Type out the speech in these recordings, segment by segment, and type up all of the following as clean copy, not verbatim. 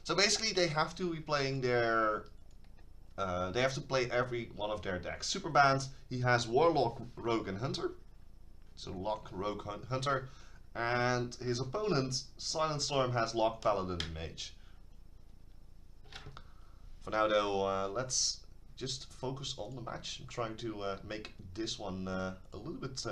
So basically, they have to be playing their. They have to play every one of their decks. Superband, he has Warlock, Rogue, and Hunter. So Lock, Rogue, Hunter. And his opponent, SilentStorm, has Lock, Paladin, and Mage. For now, though, let's just focus on the match. I'm trying to make this one a little bit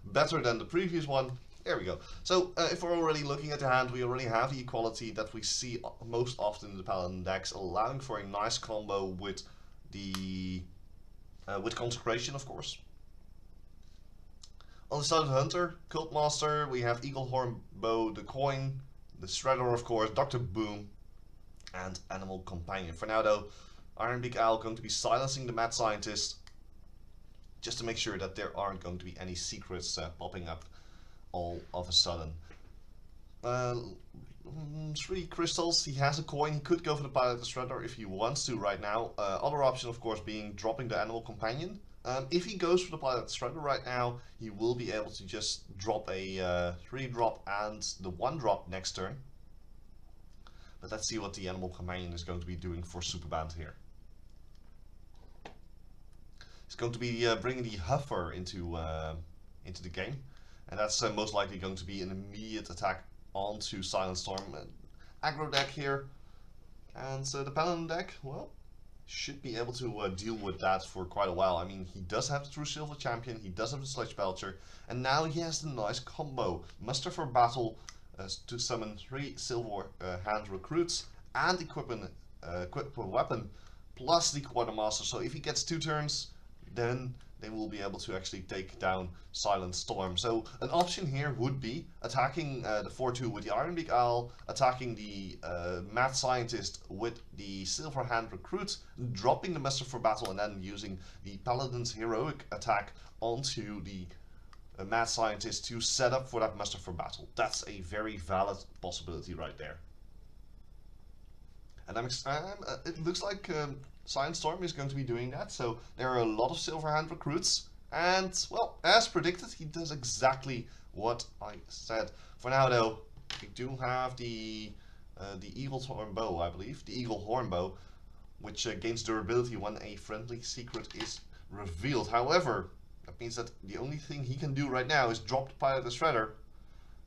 better than the previous one. There we go. So if we're already looking at the hand, we already have the equality that we see most often in the Paladin decks, allowing for a nice combo with the with Consecration, of course. On the side of Hunter, Cult Master, we have Eagle Horn Bow, the Coin, the Shredder, of course, Dr. Boom, and Animal Companion. For now, though, Ironbeak Owl going to be silencing the Mad Scientist, just to make sure that there aren't going to be any secrets popping up all of a sudden. 3 crystals, he has a coin, he could go for the Pilot the Shredder if he wants to right now. Other option, of course, being dropping the Animal Companion. If he goes for the Pilot the Shredder right now, he will be able to just drop a 3-drop and the 1-drop next turn. But let's see what the Animal Companion is going to be doing for Superband here. He's going to be bringing the Huffer into the game. And that's most likely going to be an immediate attack onto SilentStorm. Aggro deck here. And the Paladin deck, well, should be able to deal with that for quite a while. I mean, he does have the True Silver Champion, he does have the Sludge Belcher, and now he has the nice combo. Muster for Battle to summon 3 Silver Hand Recruits and equip a weapon, plus the Quartermaster. So if he gets 2 turns, then they will be able to actually take down SilentStorm. So an option here would be attacking the 4-2 with the Ironbeak Owl, attacking the Mad Scientist with the Silver Hand Recruit, dropping the Muster for Battle, and then using the Paladin's Heroic attack onto the Mad Scientist to set up for that Muster for Battle. That's a very valid possibility right there. And it looks like SilentStorm is going to be doing that, so there are a lot of Silver Hand Recruits, and, well, as predicted, he does exactly what I said. For now, though, we do have the Eagle Horn Bow, I believe, the Eagle Horn Bow, which gains durability when a friendly secret is revealed. However, that means that the only thing he can do right now is drop the Pilot the Shredder.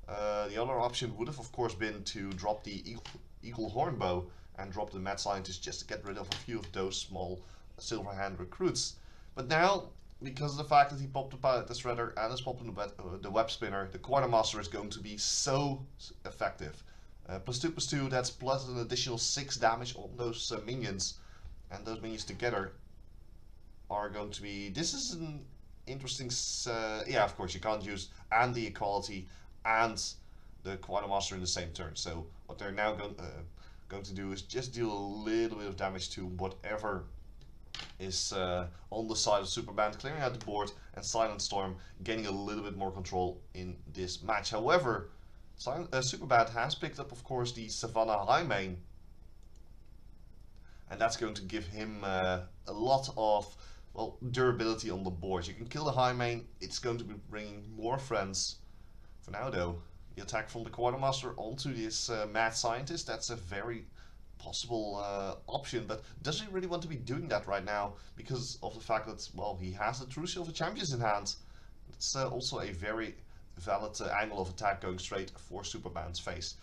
The other option would have, of course, been to drop the Eagle Horn Bow and drop the Mad Scientist just to get rid of a few of those small Silver Hand Recruits. But now, because of the fact that he popped the Pilot the Shredder and is popping the Web Spinner, the Quartermaster is going to be so effective. +2/+2, that's plus an additional 6 damage on those minions. And those minions together are going to be... This is an interesting... yeah, of course, you can't use and the Equality and the Quartermaster in the same turn. So what they're now going to do is just deal a little bit of damage to whatever is on the side of Superband, clearing out the board, and SilentStorm gaining a little bit more control in this match. However, Superband has picked up, of course, the Savannah Highmane, and that's going to give him a lot of, well, durability on the board. You can kill the Highmane, it's going to be bringing more friends. For now, though, the attack from the Quartermaster onto this Mad Scientist, that's a very possible option, but does he really want to be doing that right now because of the fact that, well, he has the True Silver Champions in hand? It's also a very valid angle of attack going straight for Superband's face.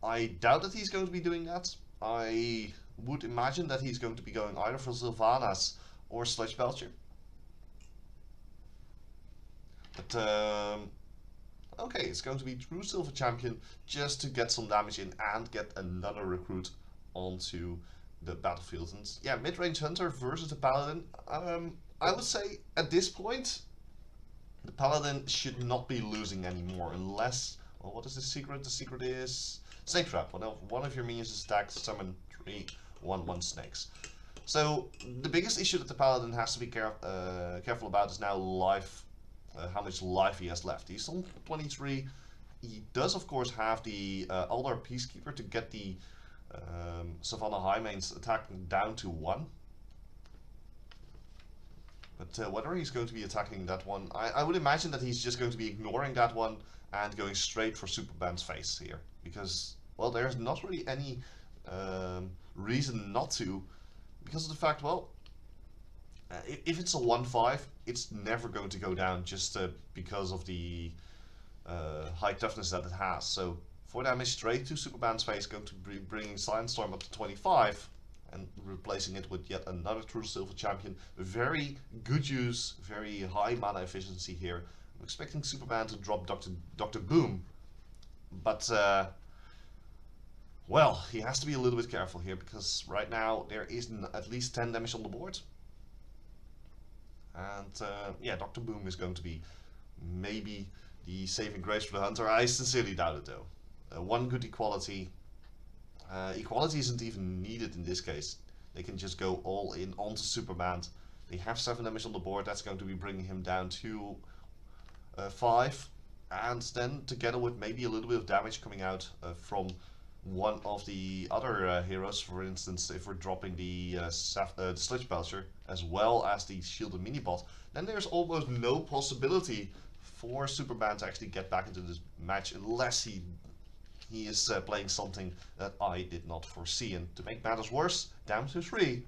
I doubt that he's going to be doing that. I would imagine that he's going to be going either for Sylvanas or Sludge Belcher. But okay, it's going to be True Silver Champion just to get some damage in and get another recruit onto the battlefield. And yeah, mid-range Hunter versus the Paladin. I would say at this point, the Paladin should not be losing anymore unless... Well, what is the secret? The secret is Snake Trap. One of your minions is attacked, summon 3 1/1 snakes. So the biggest issue that the Paladin has to be careful about is now life. How much life he has left. He's on 23. He does, of course, have the Aldar Peacekeeper to get the Savannah Highmane's attack down to 1. But whether he's going to be attacking that one, I would imagine that he's just going to be ignoring that one and going straight for Superband's face here. Because, well, there's not really any reason not to, because of the fact, well, if it's a 1-5, it's never going to go down just because of the high toughness that it has. So 4 damage straight to Superband's face, going to be bringing SilentStorm up to 25 and replacing it with yet another True Silver champion. Very good use, very high mana efficiency here. I'm expecting Superband to drop Dr. Boom, but well, he has to be a little bit careful here, because right now there is at least 10 damage on the board. And yeah, Dr. Boom is going to be maybe the saving grace for the Hunter. I sincerely doubt it though. One good equality. Equality isn't even needed in this case. They can just go all in onto Superband. They have 7 damage on the board. That's going to be bringing him down to 5. And then together with maybe a little bit of damage coming out from one of the other heroes, for instance, if we're dropping the Sludge Belcher as well as the Shielded Minibot, then there's almost no possibility for Superband to actually get back into this match unless he is playing something that I did not foresee. And to make matters worse, down to 3.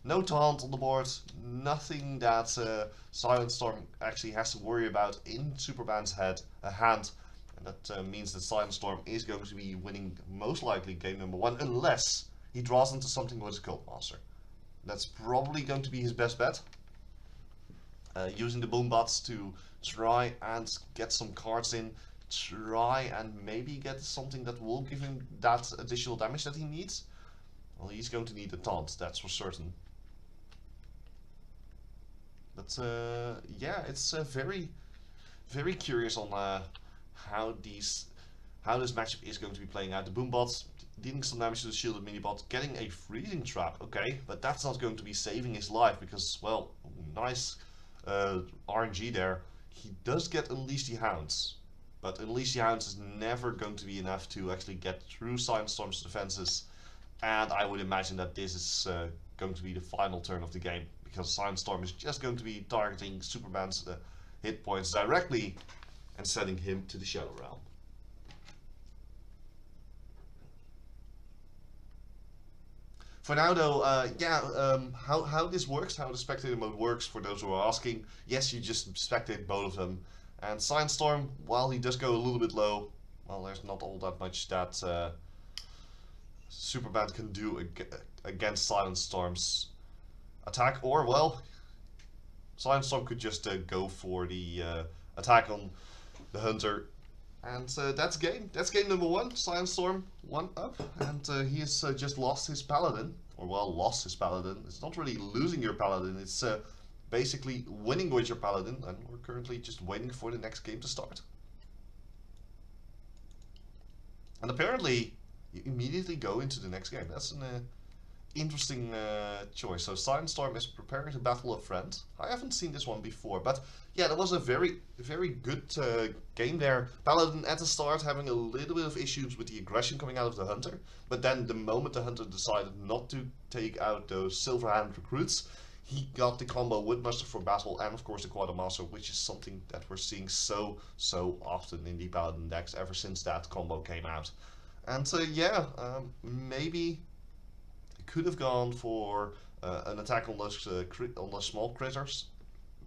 No taunt on the board, nothing that SilentStorm actually has to worry about in Superband's hand. And that means that SilentStorm is going to be winning most likely game number 1 unless he draws into something with his Cult Master. That's probably going to be his best bet. Using the Boombots to try and get some cards in, try and maybe get something that will give him that additional damage that he needs. Well, he's going to need a taunt, that's for certain. But yeah, it's very, very curious on how this matchup is going to be playing out. The Boombots dealing some damage to the Shielded Minibot, getting a Freezing Trap, okay, but that's not going to be saving his life because, well, nice RNG there. He does get Unleash the Hounds, but Unleash the Hounds is never going to be enough to actually get through SilentStorm's defenses, and I would imagine that this is going to be the final turn of the game, because SilentStorm is just going to be targeting Superman's hit points directly and sending him to the Shadow Realm. For now though, how this works, how the spectator mode works, for those who are asking, yes, you just spectate both of them. And SilentStorm, while he does go a little bit low, well, there's not all that much that Superband can do against SilentStorm's attack, or, well, SilentStorm could just go for the attack on the Hunter. And that's game number 1. SilentStorm 1 up, and he has just lost his Paladin, or well, lost his Paladin. It's not really losing your Paladin, it's basically winning with your Paladin, and we're currently just waiting for the next game to start. And apparently, you immediately go into the next game. That's an interesting choice. So SilentStorm is preparing to battle a friend. I haven't seen this one before, but yeah, that was a very, very good game there. Paladin at the start having a little bit of issues with the aggression coming out of the Hunter, but then the moment the Hunter decided not to take out those Silverhand recruits, he got the combo with Muster for Battle and of course the Quartermaster, which is something that we're seeing so often in the Paladin decks ever since that combo came out. And so yeah, maybe could have gone for an attack on those small critters,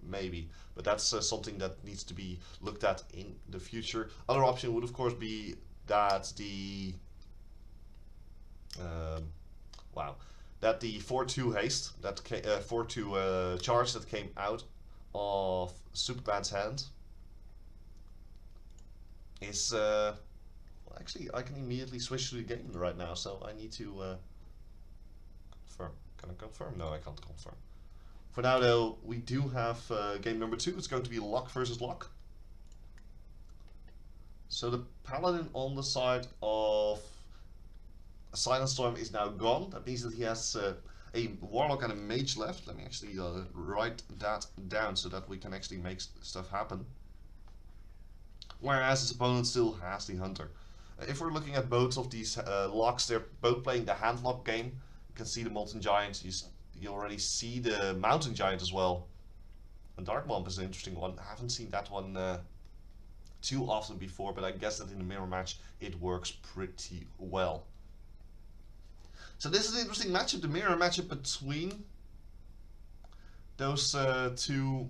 maybe, but that's something that needs to be looked at in the future. Other option would of course be that the 4-2 haste, that 4-2 charge that came out of Superband's hand is well, actually I can immediately switch to the game right now, so I need to confirm. Can I confirm? No, I can't confirm. For now though, we do have game number 2. It's going to be Lock versus Lock. So the Paladin on the side of SilentStorm is now gone. That means that he has a Warlock and a Mage left. Let me actually write that down so that we can actually make stuff happen. Whereas his opponent still has the Hunter. If we're looking at both of these locks, they're both playing the Handlock game. You can see the Molten Giant. You already see the Mountain Giant as well. And Dark Bomb is an interesting one. I haven't seen that one too often before, but I guess that in the mirror match it works pretty well. So this is an interesting matchup, the mirror matchup between those two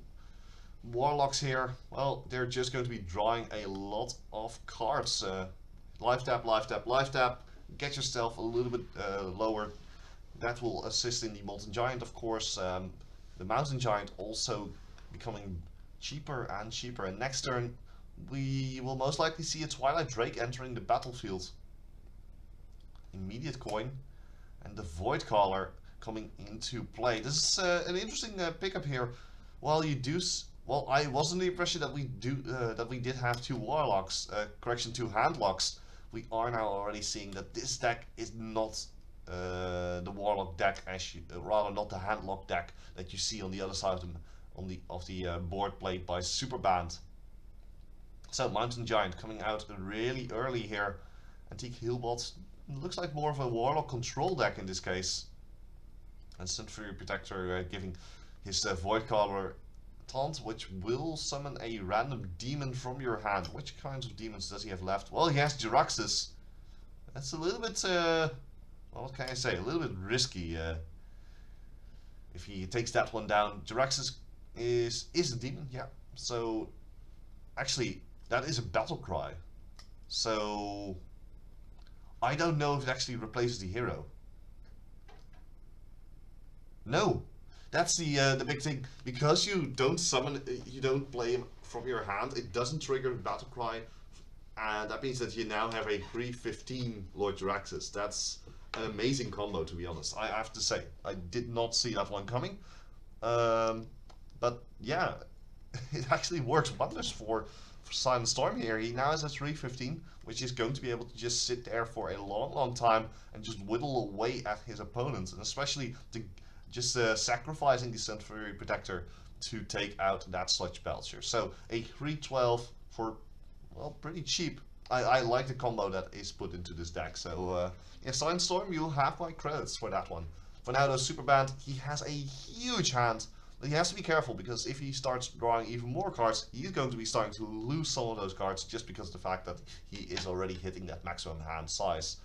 warlocks here. Well, they're just going to be drawing a lot of cards. Life tap, life tap, life tap. Get yourself a little bit lower. That will assist in the Molten Giant, of course. The Mountain Giant also becoming cheaper and cheaper. And next turn, we will most likely see a Twilight Drake entering the battlefield. Immediate coin. And the Void Caller coming into play. This is an interesting pickup here. While you do... Well, I was under the impression that we did have two warlocks, two handlocks. We are now already seeing that this deck is not the warlock deck, rather not the handlock deck that you see on the other side of the board played by Superband. So Mountain Giant coming out really early here. Antique Healbot looks like more of a warlock control deck in this case. And Century Protector giving his Void Caller taunt, which will summon a random demon from your hand. Which kinds of demons does he have left? Well, he has Jiraxis. That's a little bit, well, what can I say? A little bit risky. If he takes that one down, Jiraxis is a demon, yeah. So, actually, that is a battle cry. So, I don't know if it actually replaces the hero. No. That's the big thing. Because you don't summon, you don't play him from your hand, it doesn't trigger Battle Cry, and that means that you now have a 3/15 Lord Jiraxis. That's an amazing combo, to be honest. I have to say, I did not see that one coming, but yeah, it actually works wonders for SilentStorm here. He now has a 3/15, which is going to be able to just sit there for a long time and just whittle away at his opponents, and especially to just sacrificing the Century Protector to take out that Sludge Belcher. So a 3/12 for, well, pretty cheap. I like the combo that is put into this deck. So yeah, SilentStorm, you have my credits for that one. For now though, Superband, he has a huge hand, but he has to be careful, because if he starts drawing even more cards, he's going to be starting to lose some of those cards just because of the fact that he is already hitting that maximum hand size.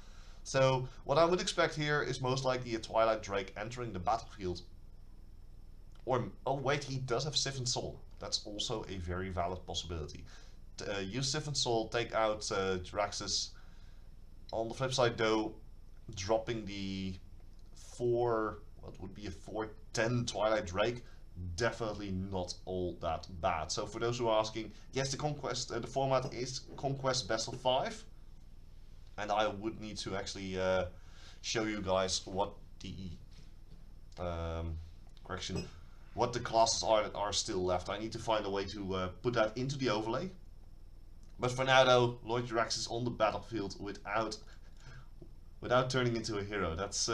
So what I would expect here is most likely a Twilight Drake entering the battlefield. Or, oh wait, he does have Siphon Soul. That's also a very valid possibility. Use Siphon Soul, take out Jiraxis. On the flip side though, dropping the what would be a 4/10 Twilight Drake, definitely not all that bad. So for those who are asking, yes, the format is Conquest Best of 5. And I would need to actually show you guys what the what the classes are that are still left. I need to find a way to put that into the overlay. But for now though, Lord Jiraxis on the battlefield without turning into a hero. That's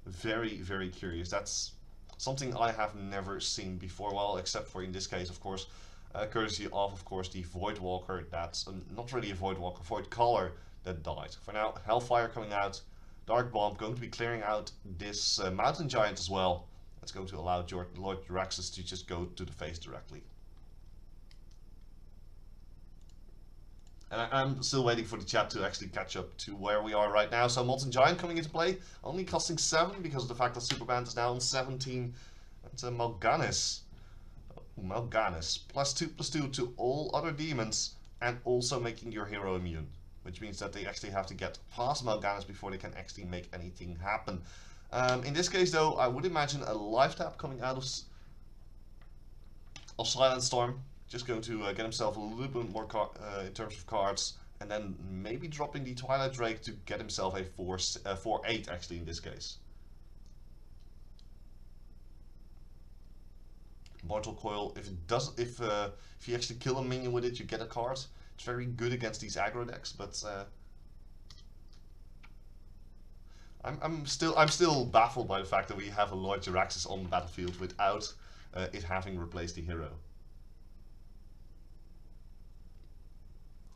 very curious. That's something I have never seen before. Well, except for in this case, of course, courtesy of course, the Void Walker. That's not really a Void Walker, Void Caller that died. For now, Hellfire coming out, Dark Bomb going to be clearing out this Mountain Giant as well. That's going to allow Lord Jiraxis to just go to the face directly. And I'm still waiting for the chat to actually catch up to where we are right now. So Molten Giant coming into play, only costing 7 because of the fact that Superband is now on 17. That's a Mal'Ganis. Oh, Mal'Ganis. +2/+2 to all other demons, and also making your hero immune. Which means that they actually have to get past Mal'Ganis before they can actually make anything happen. In this case though, I would imagine a life tap coming out of SilentStorm. Just going to get himself a little bit more in terms of cards. And then maybe dropping the Twilight Drake to get himself a 4/8 actually in this case. Mortal Coil, if you actually kill a minion with it, you get a card. It's very good against these aggro decks, but I'm still baffled by the fact that we have a Lord Jiraxis on the battlefield without it having replaced the hero.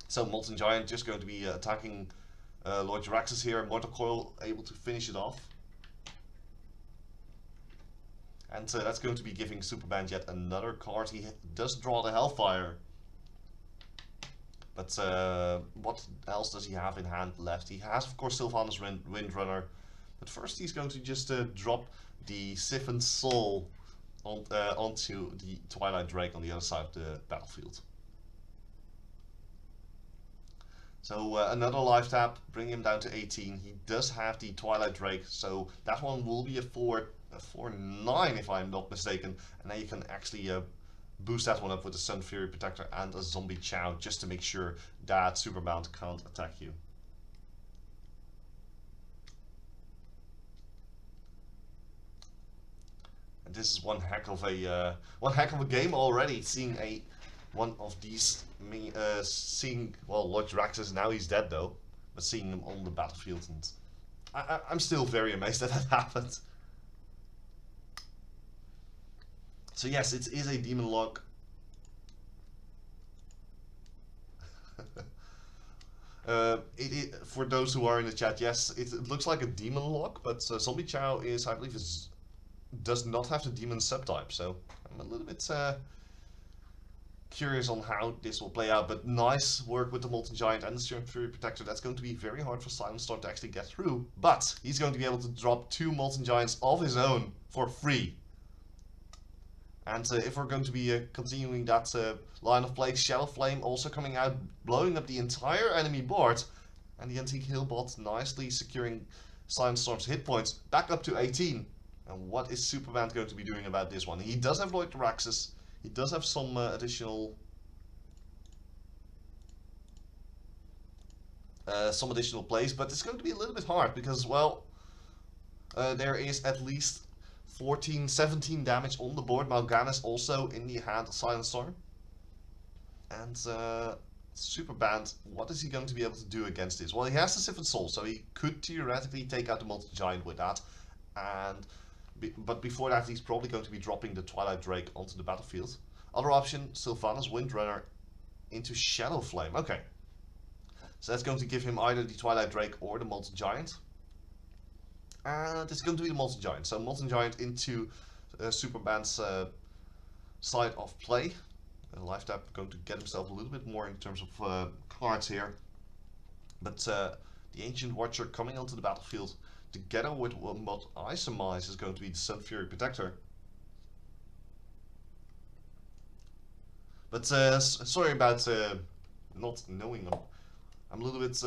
So Molten Giant just going to be attacking Lord Jiraxis here. Mortal Coil able to finish it off. And that's going to be giving Superband yet another card. He does draw the Hellfire. But what else does he have in hand left? He has, of course, Sylvanas Windrunner. But first he's going to just drop the Siphon Soul onto the Twilight Drake on the other side of the battlefield. So another life tap, bring him down to 18. He does have the Twilight Drake, so that one will be a 4/9 if I'm not mistaken. And then you can actually boost that one up with a Sun Fury Protector and a Zombie Chow, just to make sure that Superband can't attack you. And this is one heck of a game already. Seeing one of these, well, Lord Draxus, now he's dead though, but seeing him on the battlefield, and I'm still very amazed that happened. So yes, it is a demon lock. For those who are in the chat, yes, it looks like a demon lock, but Zombie Chow is, I believe, does not have the demon subtype, so I'm a little bit curious on how this will play out. But nice work with the Molten Giant and the Sun Fury Protector. That's going to be very hard for SilentStorm to actually get through, but he's going to be able to drop 2 Molten Giants of his own for free. And if we're going to be continuing that line of play, Shadow Flame also coming out, blowing up the entire enemy board, and the Antique Hillbot nicely securing SilentStorm's hit points back up to 18. And what is Superband going to be doing about this one? He does have Lloyd Raxus, he does have some additional plays, but it's going to be a little bit hard because, well, there is at least 17 damage on the board. Mal'Ganis also in the hand of SilentStorm. And Superband, what is he going to be able to do against this? Well, he has the Siphon Soul, so he could theoretically take out the Molten Giant with that. But before that, he's probably going to be dropping the Twilight Drake onto the battlefield. Other option, Sylvanas Windrunner into Shadow Flame. Okay. So that's going to give him either the Twilight Drake or the Molten Giant. And it's going to be the Molten Giant. So Molten Giant into Superband's side of play. Life tap going to get himself a little bit more in terms of cards here. But the Ancient Watcher coming onto the battlefield together with what I surmise is going to be the Sun Fury Protector. But sorry about not knowing them. I'm a little bit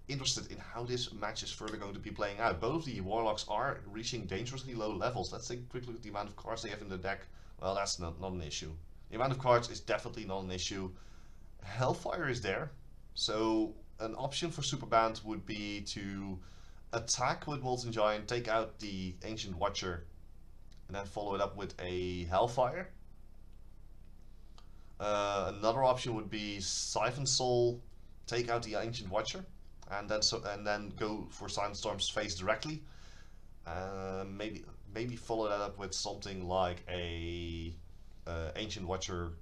interested in how this match is further going to be playing out. Both of the Warlocks are reaching dangerously low levels. Let's take a quick look at the amount of cards they have in the deck. Well, that's not an issue. The amount of cards is definitely not an issue. Hellfire is there, so an option for Superband would be to attack with Molten Giant, take out the Ancient Watcher, and then follow it up with a Hellfire. Another option would be Siphon Soul, take out the Ancient Watcher, and then go for SilentStorm's face directly. Maybe follow that up with something like a Ancient Watcher.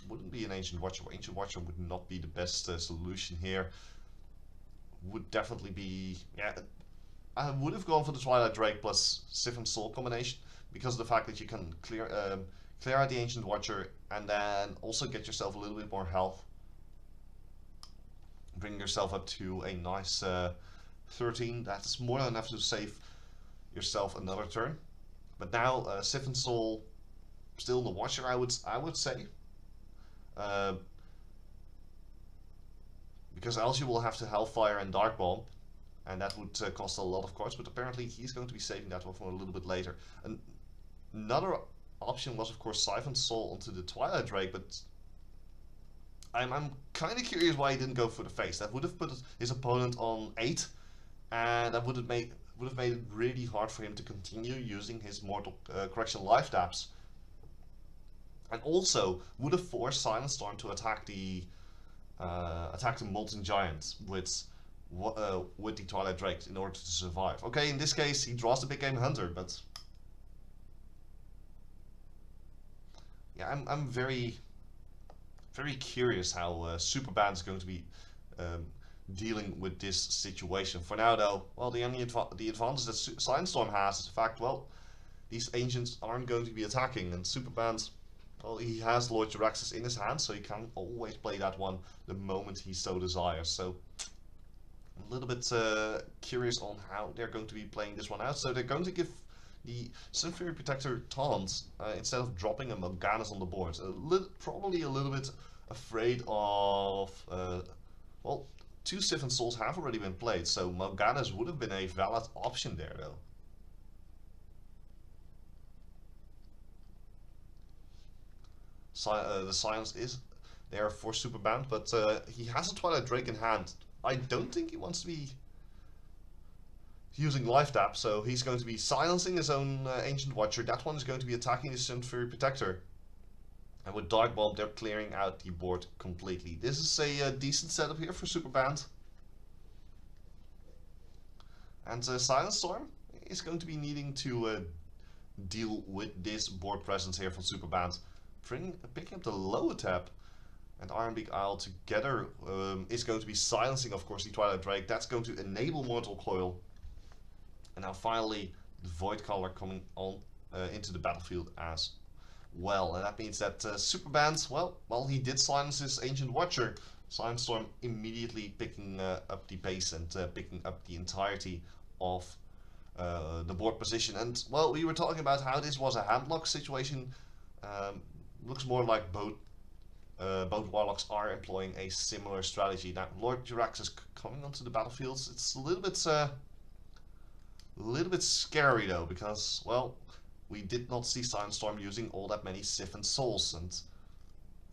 Wouldn't be an Ancient Watcher. Ancient Watcher would not be the best solution here. Would definitely be, yeah, I would have gone for the Twilight Drake plus Siphon Soul combination, because of the fact that you can clear out the Ancient Watcher and then also get yourself a little bit more health, bring yourself up to a nice 13. That is more than enough to save yourself another turn. But now Siphon Soul still in the Watcher, I would say, because else you will have to Hellfire and Dark Bomb, and that would cost a lot of cards. But apparently he's going to be saving that one for a little bit later. And another option was, of course, Siphon Soul onto the Twilight Drake, but I'm kind of curious why he didn't go for the face. That would have put his opponent on 8, and that would have made it really hard for him to continue using his Mortal Correction life taps, and also would have forced SilentStorm to attack the Molten Giant with the Twilight Drake in order to survive. Okay, in this case he draws the Big Game Hunter, but yeah, I'm very curious how Superband is going to be dealing with this situation. For now though, well, the advantage that SilentStorm has is the fact, well, these Ancients aren't going to be attacking, and Superband, well, he has Lord Jaraxxus in his hand, so he can always play that one the moment he so desires. So a little bit curious on how they're going to be playing this one out. So they're going to give the Sunfury Protector taunt instead of dropping a Morganis on the board. Probably a little bit afraid of, well, 2 Siphon Souls have already been played, so Morganis would have been a valid option there though. The silence is there for Superband, but he has a Twilight Drake in hand. I don't think he wants to be using Life Tap, so he's going to be silencing his own Ancient Watcher. That one is going to be attacking the Sunfury Protector. And with Dark Bomb, they're clearing out the board completely. This is a decent setup here for Superband. And SilentStorm is going to be needing to deal with this board presence here from Superband. Picking up the lower tap and Ironbeak Isle together is going to be silencing, of course, the Twilight Drake. That's going to enable Mortal Coil. And now finally, the Void Color coming on into the battlefield as well. And that means that Superband, well, he did silence his Ancient Watcher. SilentStorm immediately picking up the pace and picking up the entirety of the board position. And, well, we were talking about how this was a handlock situation. Looks more like both Warlocks are employing a similar strategy. Now, Lord Jiraxis coming onto the battlefields, it's a little bit scary though, because, well, we did not see SilentStorm using all that many Siphon Souls, and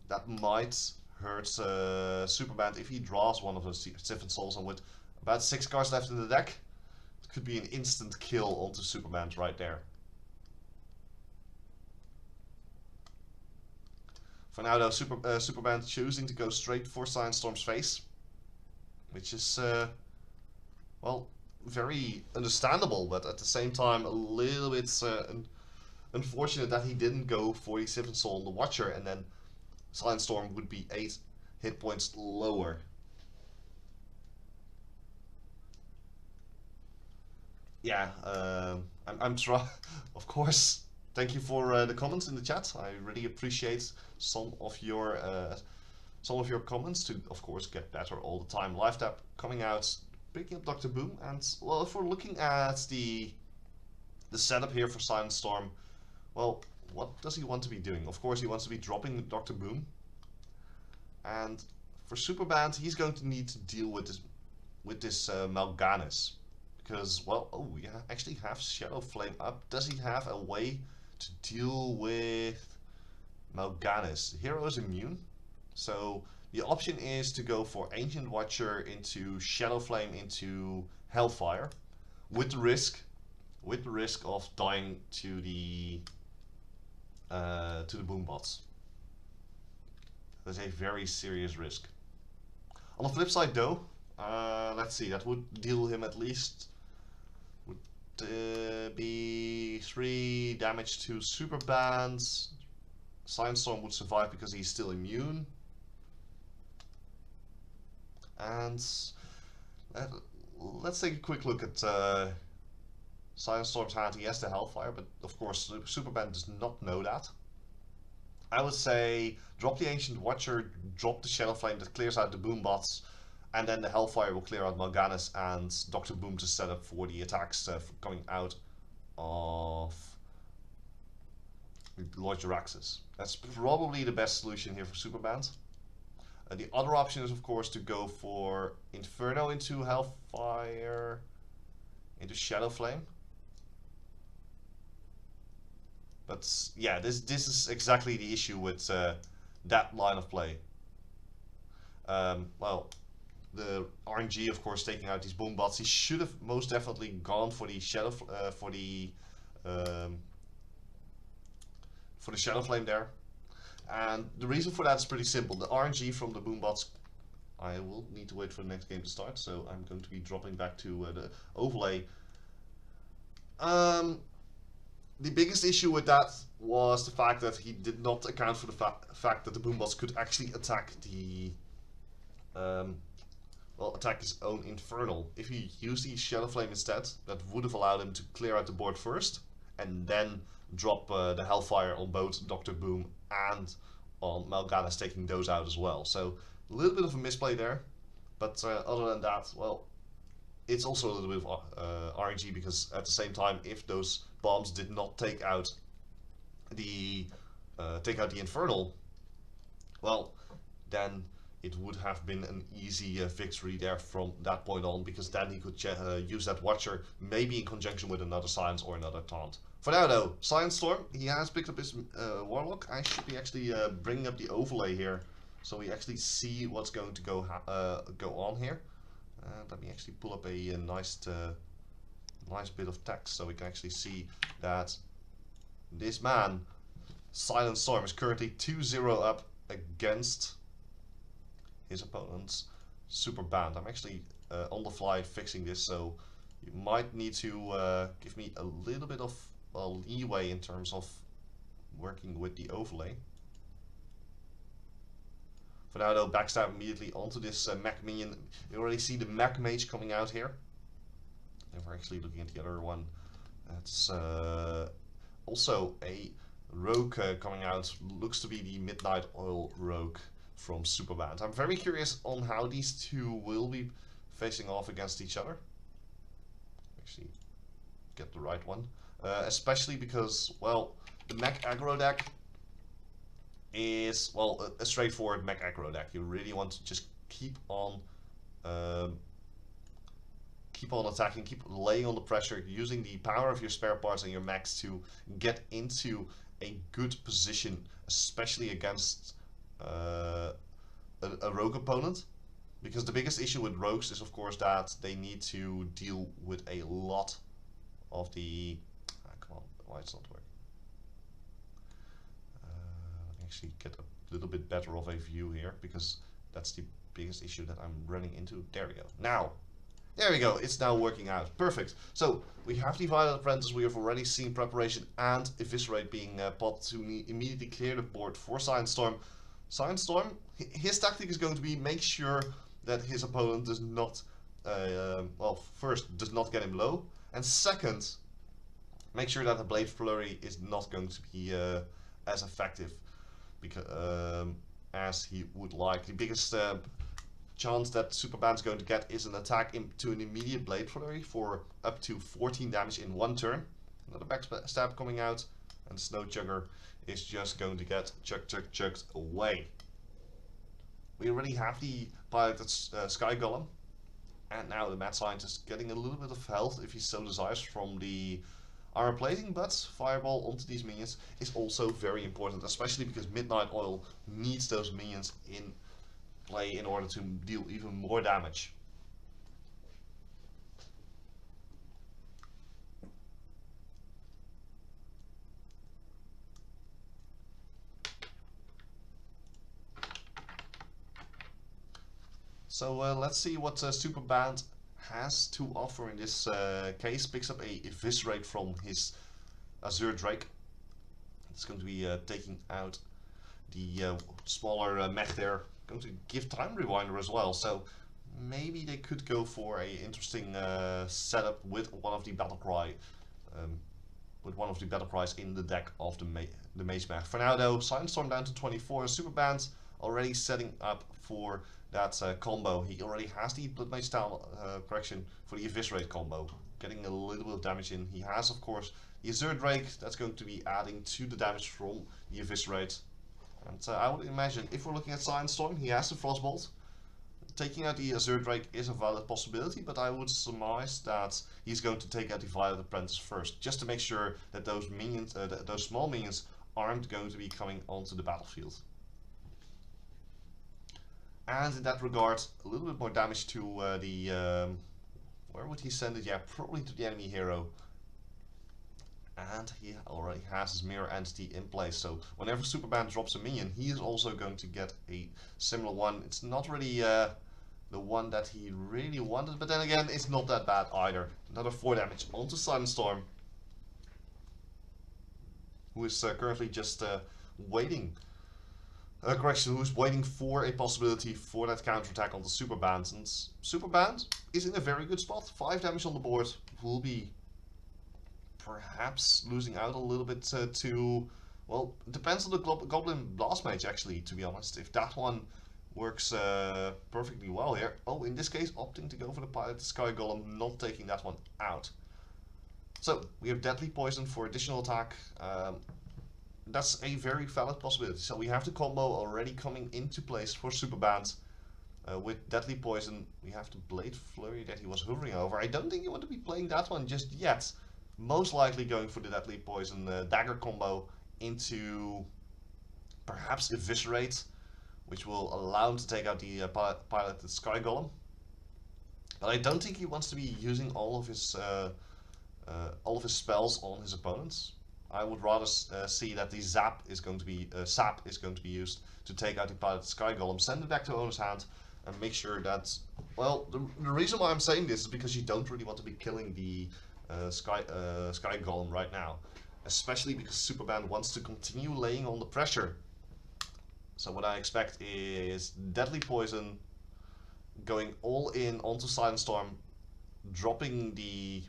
that might hurt Superband if he draws one of those Siphon Souls, and with about 6 cards left in the deck, it could be an instant kill onto Superband right there. For now though, Superband choosing to go straight for SilentStorm's face, which is, well, very understandable, but at the same time a little bit unfortunate that he didn't go for the Siphon Soul on the Watcher, and then SilentStorm would be 8 hit points lower. Yeah, I'm trying, of course. Thank you for the comments in the chat. I really appreciate some of your comments to, of course, get better all the time. Life Tap coming out, picking up Dr. Boom, and, well, if we're looking at the setup here for SilentStorm, well, what does he want to be doing? Of course, he wants to be dropping Dr. Boom, and for Superband, he's going to need to deal with this Morganis, because, well, oh, we actually have Shadow Flame up. Does he have a way to deal with Morganis? Hero is immune, so the option is to go for Ancient Watcher into Shadow Flame into Hellfire, with the risk of dying to the Boombots. That's a very serious risk. On the flip side, though, let's see, that would deal him at least be 3 damage to Superband. SilentStorm would survive because he's still immune. And let's take a quick look at SilentStorm's hand. He has the Hellfire, but of course Superband does not know that. I would say drop the Ancient Watcher, drop the Shadow Flame that clears out the Boombots, and then the Hellfire will clear out Morganis and Dr. Boom to set up for the attacks coming out of Lord Jiraxis. That's probably the best solution here for Superband. The other option is, of course, to go for Inferno into Hellfire, into Shadow Flame. But yeah, this is exactly the issue with that line of play. Well, the RNG, of course, taking out these Boombots. He should have most definitely gone for the Shadow Shadow Flame there. And the reason for that is pretty simple. The RNG from the Boombots, I will need to wait for the next game to start, so I'm going to be dropping back to the overlay. The biggest issue with that was the fact that he did not account for the fact that the Boombots could actually attack the attack his own Infernal. If he used the Shadow Flame instead, that would have allowed him to clear out the board first, and then drop the Hellfire on both Dr. Boom and on Morganis, taking those out as well. So a little bit of a misplay there, but other than that, well, it's also a little bit of RNG, because at the same time, if those bombs did not take out the Infernal, well, then it would have been an easy victory there from that point on, because then he could use that Watcher, maybe in conjunction with another Silence or another Taunt. For now though, SilentStorm, he has picked up his Warlock. I should be actually bringing up the overlay here, so we actually see what's going to go on here. Let me actually pull up a nice bit of text, so we can actually see that this man, SilentStorm, is currently 2-0 up against his opponent's Superband. I'm actually on the fly fixing this, so you might need to give me a little bit of leeway in terms of working with the overlay. For now though, backstab immediately onto this mech minion. You already see the mech mage coming out here. And we're actually looking at the other one. That's also a rogue coming out. Looks to be the Midnight Oil rogue from Superband. I'm very curious on how these two will be facing off against each other. Actually, get the right one. Especially because, well, the mech aggro deck is, well, a straightforward mech aggro deck. You really want to just keep on attacking, keep laying on the pressure, using the power of your spare parts and your mechs to get into a good position, especially against a rogue opponent. Because the biggest issue with rogues is, of course, that they need to deal with a lot of the... come on, why it's not working? Let me actually get a little bit better of a view here, because that's the biggest issue that I'm running into. There we go. Now, there we go. It's now working out. Perfect. So, we have the Violet Apprentice. We have already seen Preparation and Eviscerate being popped to immediately clear the board for SilentStorm. SilentStorm, his tactic is going to be make sure that his opponent does not, well, first, does not get him low, and second, make sure that the Blade Flurry is not going to be as effective because, as he would like. The biggest chance that Superband's going to get is an attack into an immediate Blade Flurry for up to 14 damage in one turn. Another backstab coming out, and Snow Chugger is just going to get chucked away. We already have the piloted Sky Golem, and now the Mad Scientist getting a little bit of health if he so desires from the armor plating, but Fireball onto these minions is also very important, especially because Midnight Oil needs those minions in play in order to deal even more damage. So let's see what Superband has to offer in this case. Picks up a Eviscerate from his Azure Drake. It's going to be taking out the smaller mech there. Going to give Time Rewinder as well. So maybe they could go for a interesting setup with one of the battle cry, in the deck of the Mage Mech. For now though, SilentStorm down to 24. Superband already setting up for that combo. He already has the Blood Mage style correction for the Eviscerate combo, getting a little bit of damage in. He has, of course, the Azure Drake that's going to be adding to the damage from the Eviscerate. And I would imagine if we're looking at SilentStorm, he has the Frostbolt. Taking out the Azure Drake is a valid possibility, but I would surmise that he's going to take out the Violet Apprentice first, just to make sure that those minions, those small minions, aren't going to be coming onto the battlefield. And in that regard, a little bit more damage to where would he send it? Yeah, probably to the enemy hero. And he already has his mirror entity in place, so whenever Superband drops a minion, he is also going to get a similar one. It's not really the one that he really wanted, but then again, it's not that bad either. Another 4 damage onto SilentStorm, who is currently just waiting. Who's waiting for a possibility for that counterattack onto Superband. And Superband is in a very good spot. 5 damage on the board. Will be perhaps losing out a little bit to, well, it depends on the Goblin Blast Mage actually, to be honest. If that one works perfectly well here. Oh, in this case, opting to go for the Pilot the Sky Golem, not taking that one out. So, we have Deadly Poison for additional attack. That's a very valid possibility. So we have the combo already coming into place for Superband. With Deadly Poison, we have the Blade Flurry that he was hovering over. I don't think you want to be playing that one just yet. Most likely going for the Deadly Poison dagger combo into perhaps Eviscerate, which will allow him to take out the Pilot the Sky Golem. But I don't think he wants to be using all of his spells on his opponents. I would rather see that the Sap is going to be used to take out the Pilot Sky Golem, send it back to owner's hand, and make sure that, well, the reason why I'm saying this is because you don't really want to be killing the Sky Golem right now, especially because Superband wants to continue laying on the pressure. So what I expect is Deadly Poison, going all in onto SilentStorm, dropping the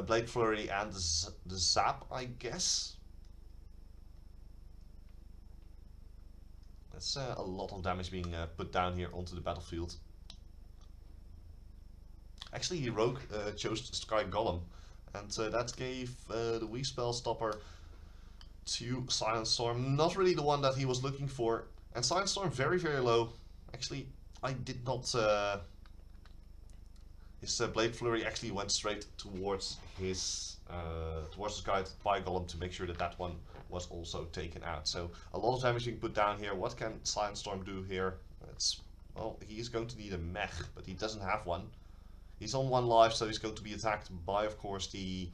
Blade Flurry and the Zap, I guess. That's a lot of damage being put down here onto the battlefield. Actually, the Rogue chose Sky Golem, and that gave the weak spell stopper to SilentStorm. Not really the one that he was looking for. And SilentStorm very, very low. Actually, I did not... his Blade Flurry actually went straight towards his towards the Sky Golem to make sure that that one was also taken out. So a lot of damage being put down here. What can SilentStorm do here? Well, he's going to need a mech, but he doesn't have one. He's on 1 life, so he's going to be attacked by, of course, the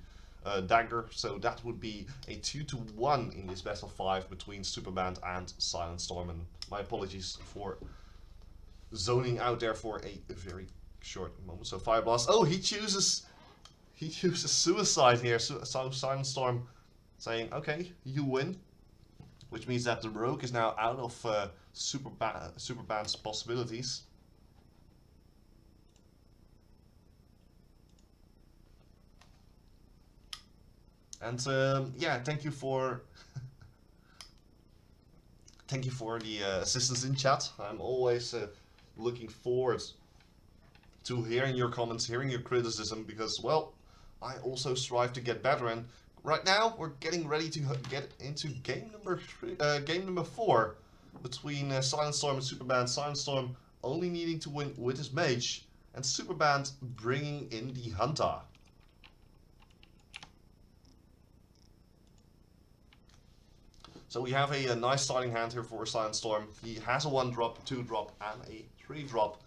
dagger. So that would be a 2-to-1 in this best of 5 between Superband and SilentStorm. And my apologies for zoning out there for a very short moment. So Fire Blast. Oh, he chooses suicide here. So SilentStorm saying, okay, you win, which means that the Rogue is now out of Superband's possibilities. And yeah, thank you for the assistance in chat. I'm always looking forward to hearing your comments, hearing your criticism, because, well, I also strive to get better. And right now we're getting ready to get into game number 4 between SilentStorm and Superband. SilentStorm only needing to win with his mage, and Superband bringing in the Hunter. So we have a nice starting hand here for SilentStorm. He has a 1-drop, 2-drop, and a 3-drop.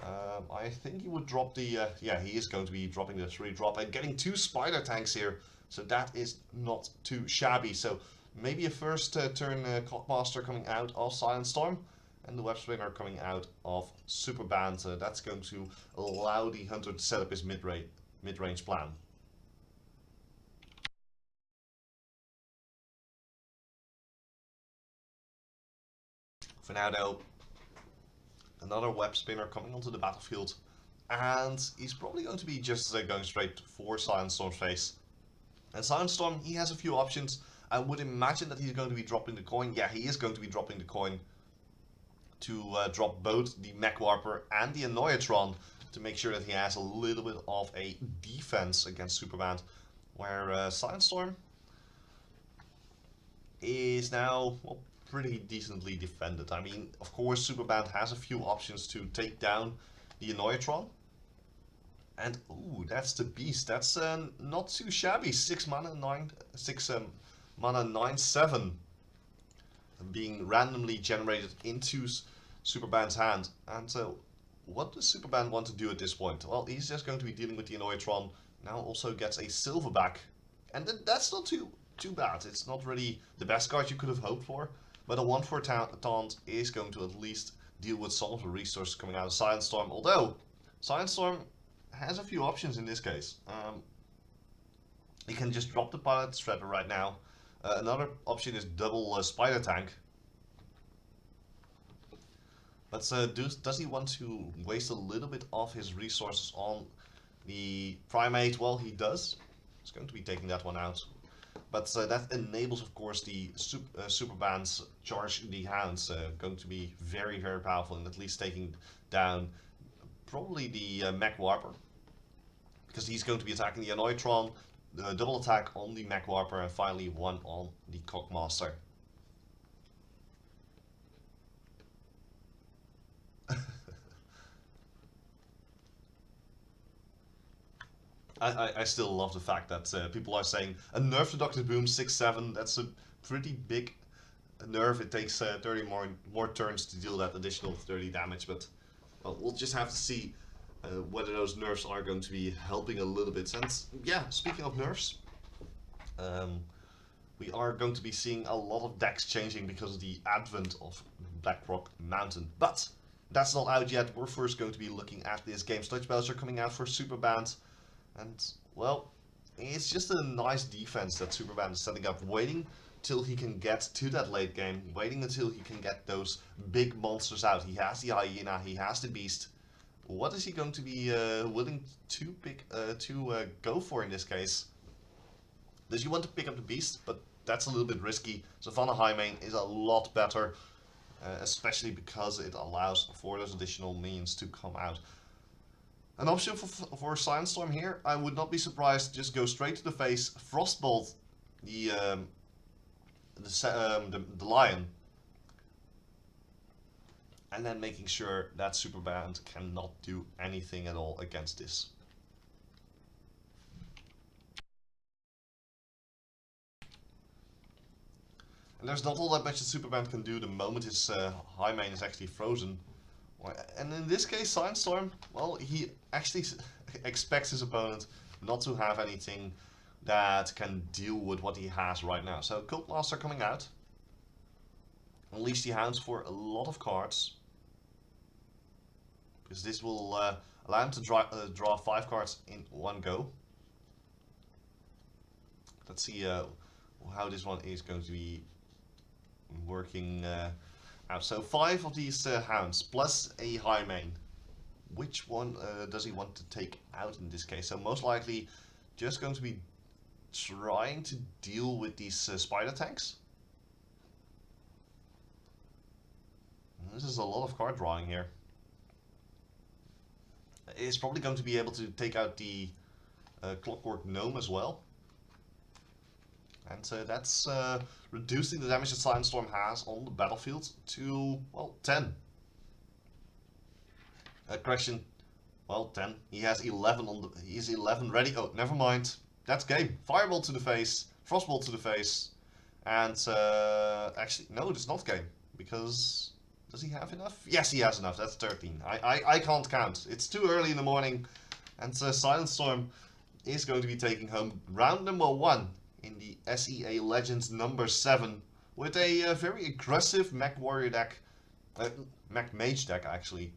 I think he would drop the... yeah, he is going to be dropping the 3-drop and getting 2 spider tanks here. So that is not too shabby. So maybe a first turn Clockmaster coming out of SilentStorm, and the Web Spinner coming out of Superband. That's going to allow the Hunter to set up his mid-range plan. For now though, another Web Spinner coming onto the battlefield, and he's probably going to be just going straight for SilentStorm's face. And SilentStorm, he has a few options. I would imagine that he's going to be dropping the coin. Yeah, he is going to be dropping the coin to drop both the Mech Warper and the Annoyatron to make sure that he has a little bit of a defense against Superband, where SilentStorm is now, well, pretty decently defended. I mean, of course, Superband has a few options to take down the Annoyatron. And ooh, that's the beast. That's not too shabby. 6 mana, 9/7, being randomly generated into Superband's hand. And so, what does Superband want to do at this point? Well, he's just going to be dealing with the Annoyatron. Now also gets a Silverback, and that's not too bad. It's not really the best card you could have hoped for. But a 1/4 taunt is going to at least deal with some of the resources coming out of SilentStorm. Although, SilentStorm has a few options in this case. He can just drop the Pilot Shredder right now. Another option is double Spider Tank. But does he want to waste a little bit of his resources on the Primate? Well, he does. He's going to be taking that one out. But that enables, of course, the Superband's charge the hounds, going to be very, very powerful in at least taking down probably the Mech Warper. Because he's going to be attacking the Anoitron, double attack on the Mech Warper, and finally one on the Cockmaster. I still love the fact that people are saying a nerf to Dr. Boom 6-7, that's a pretty big nerf. It takes 30 more turns to deal that additional 30 damage, but well, we'll just have to see whether those nerfs are going to be helping a little bit. And yeah, speaking of nerfs, we are going to be seeing a lot of decks changing because of the advent of Blackrock Mountain. But that's not out yet. We're first going to be looking at this game. Touch bells are coming out for Superband. And, well, it's just a nice defense that Superband is setting up, waiting till he can get to that late game, waiting until he can get those big monsters out. He has the Hyena, he has the Beast. What is he going to be willing to go for in this case? Does he want to pick up the Beast? But that's a little bit risky. Savannah Highmane is a lot better, especially because it allows for those additional minions to come out. An option for SilentStorm here, I would not be surprised, just go straight to the face, Frostbolt the lion, and then making sure that Superband cannot do anything at all against this. And there's not all that much that Superband can do the moment his Highmane is actually frozen. And in this case, SilentStorm, well, he actually expects his opponent not to have anything that can deal with what he has right now. So Cultmaster coming out. Unleash the Hounds for a lot of cards. Because this will allow him to draw 5 cards in one go. Let's see how this one is going to be working out. So 5 of these hounds plus a Highmane. Which one does he want to take out in this case? So most likely just going to be trying to deal with these spider tanks. This is a lot of card drawing here. He's probably going to be able to take out the Clockwork Gnome as well. And that's reducing the damage that SilentStorm has on the battlefield to, well, 10. Correction, well, 10. He has 11 on the. He's 11 ready. Oh, never mind. That's game. Firebolt to the face, Frostbolt to the face, and actually, no, it's not game because does he have enough? Yes, he has enough. That's 13. I can't count. It's too early in the morning, and SilentStorm is going to be taking home round number 1. In the SEA Legends number 7 with a very aggressive Mech Warrior deck, Mech Mage deck actually.